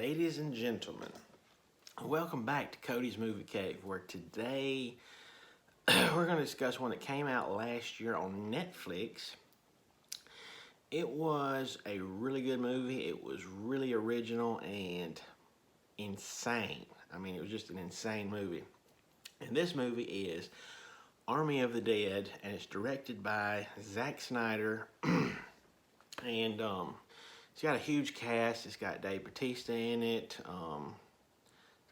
Ladies and gentlemen, welcome back to Cody's Movie Cave, where today we're going to discuss one that came out last year on Netflix. It was a really good movie. It was really original and insane. I mean, it was just an insane movie. And this movie is Army of the Dead, and it's directed by Zack Snyder. And it's got a huge cast. It's got Dave Bautista in it. The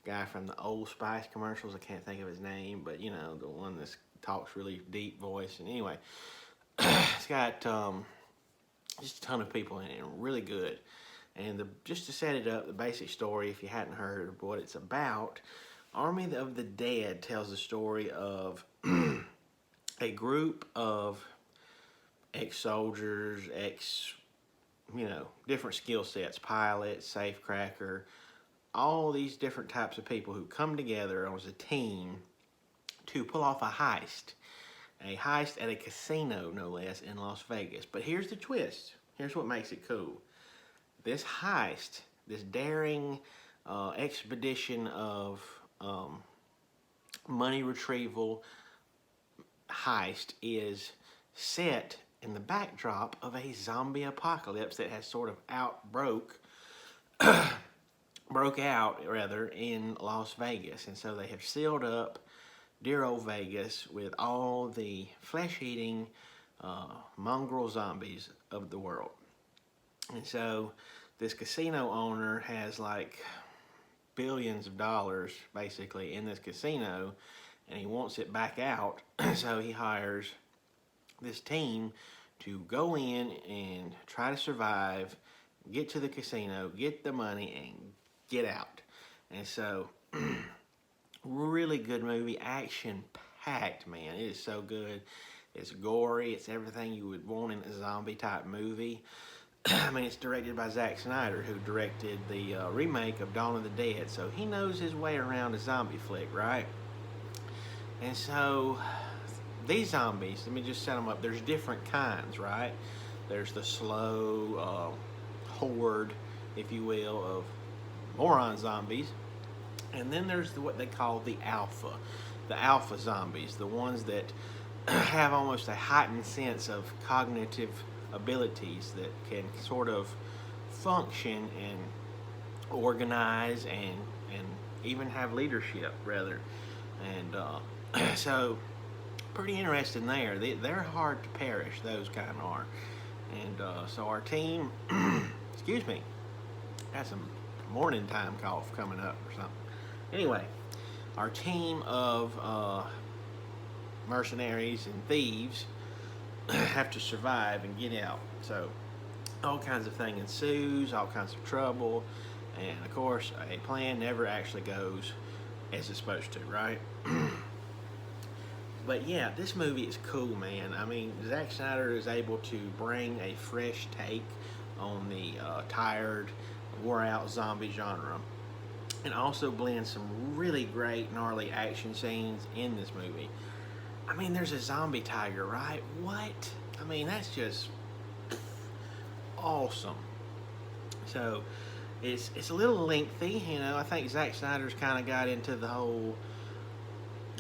guy from the Old Spice commercials. I can't think of his name, but you know, the one that talks really deep voice. And anyway, it's got just a ton of people in it, and really good. And just to set it up, the basic story, if you hadn't heard of what it's about, Army of the Dead tells the story of a group of ex-soldiers, different skill sets, pilots, safecracker, all these different types of people who come together as a team to pull off a heist at a casino, no less, in Las Vegas. But here's the twist. Here's what makes it cool. This heist, this daring expedition of money retrieval heist is set in the backdrop of a zombie apocalypse that has sort of broke out in Las Vegas. And so they have sealed up dear old Vegas with all the flesh-eating mongrel zombies of the world. And so this casino owner has like billions of dollars basically in this casino, and he wants it back out. So he hires this team to go in and try to survive, get to the casino, get the money, and get out. And so, really good movie, action-packed, man. It is so good. It's gory. It's everything you would want in a zombie-type movie. I mean, it's directed by Zack Snyder, who directed the remake of Dawn of the Dead. So he knows his way around a zombie flick, right? And so these zombies, let me just set them up. There's different kinds, right? There's the slow horde, if you will, of moron zombies. And then there's what they call the alpha zombies, the ones that have almost a heightened sense of cognitive abilities that can sort of function and organize and even have leadership, rather. And so pretty interesting there. They're hard to perish, those kind are. And so our team, excuse me, got some morning time cough coming up or something. Anyway, our team of mercenaries and thieves have to survive and get out. So all kinds of things ensues, all kinds of trouble, and of course a plan never actually goes as it's supposed to, right? But yeah, this movie is cool, man. I mean, Zack Snyder is able to bring a fresh take on the tired, wore-out zombie genre, and also blend some really great, gnarly action scenes in this movie. I mean, there's a zombie tiger, right? What? I mean, that's just awesome. So it's a little lengthy, you know. I think Zack Snyder's kind of got into the whole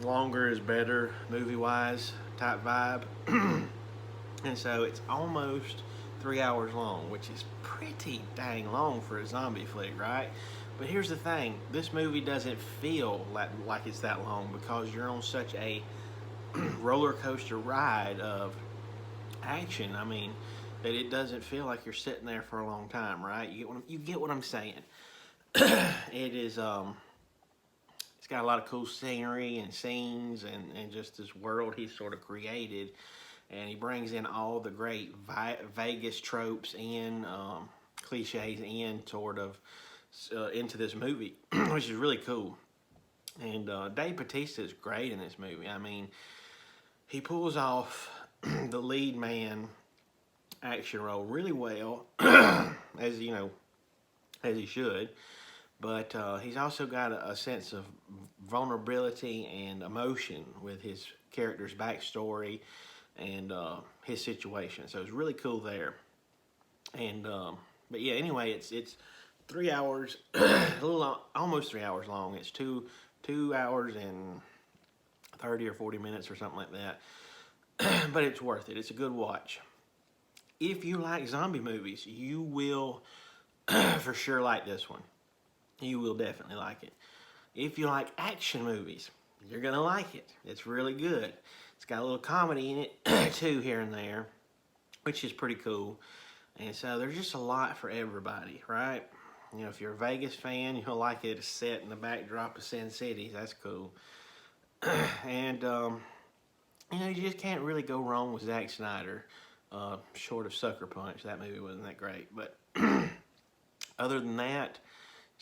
longer is better movie-wise type vibe. And so it's almost 3 hours long, which is pretty dang long for a zombie flick, right? But here's the thing, this movie doesn't feel like it's that long because you're on such a roller coaster ride of action. I mean, that it doesn't feel like you're sitting there for a long time, right? You get what I'm saying. It is it's got a lot of cool scenery and scenes and just this world he's sort of created, and he brings in all the great Vegas tropes and cliches sort of into this movie, which is really cool. And Dave Bautista is great in this movie. I mean, he pulls off the lead man action role really well, as you know, as he should. But he's also got a sense of vulnerability and emotion with his character's backstory and his situation. So it's really cool there. And but yeah, anyway, it's 3 hours, a little long, almost 3 hours long. It's two hours and 30 or 40 minutes or something like that. But it's worth it. It's a good watch. If you like zombie movies, you will for sure like this one. You will definitely like it. If you like action movies, you're gonna like it. It's really good. It's got a little comedy in it too, here and there, which is pretty cool. And so there's just a lot for everybody, right? You know, if you're a Vegas fan, you'll like it. It's set in the backdrop of Sin City. That's cool. And you know, you just can't really go wrong with Zack Snyder. Short of Sucker Punch, that movie wasn't that great. But other than that,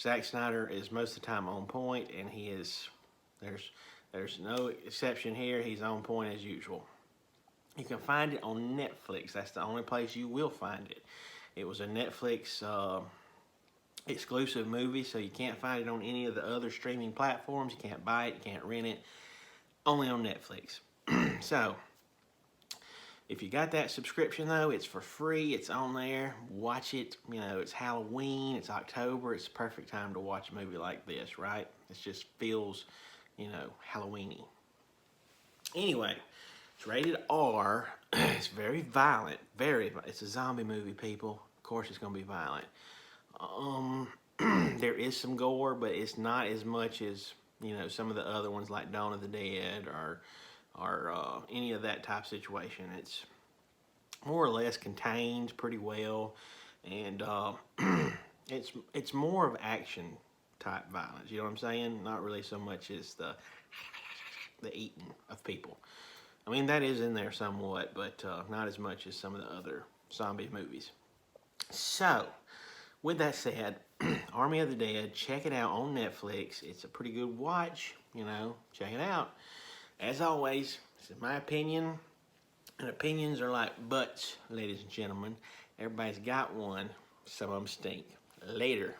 Zack Snyder is most of the time on point, and he is. There's no exception here. He's on point as usual. You can find it on Netflix. That's the only place you will find it. It was a Netflix exclusive movie, so you can't find it on any of the other streaming platforms. You can't buy it, you can't rent it. Only on Netflix. So, if you got that subscription though, it's for free. It's on there. Watch it. You know, it's Halloween. It's October. It's the perfect time to watch a movie like this, right? It just feels, you know, Halloweeny. Anyway, it's rated R. It's very violent. It's a zombie movie, people. Of course, it's gonna be violent. There is some gore, but it's not as much as, you know, some of the other ones like Dawn of the Dead or any of that type situation. It's more or less contained pretty well, and it's more of action type violence. You know what I'm saying? Not really so much as the eating of people. I mean, that is in there somewhat, but not as much as some of the other zombie movies. So, with that said, Army of the Dead, check it out on Netflix. It's a pretty good watch, you know, check it out. As always, this is my opinion, and opinions are like butts, ladies and gentlemen. Everybody's got one. Some of them stink. Later.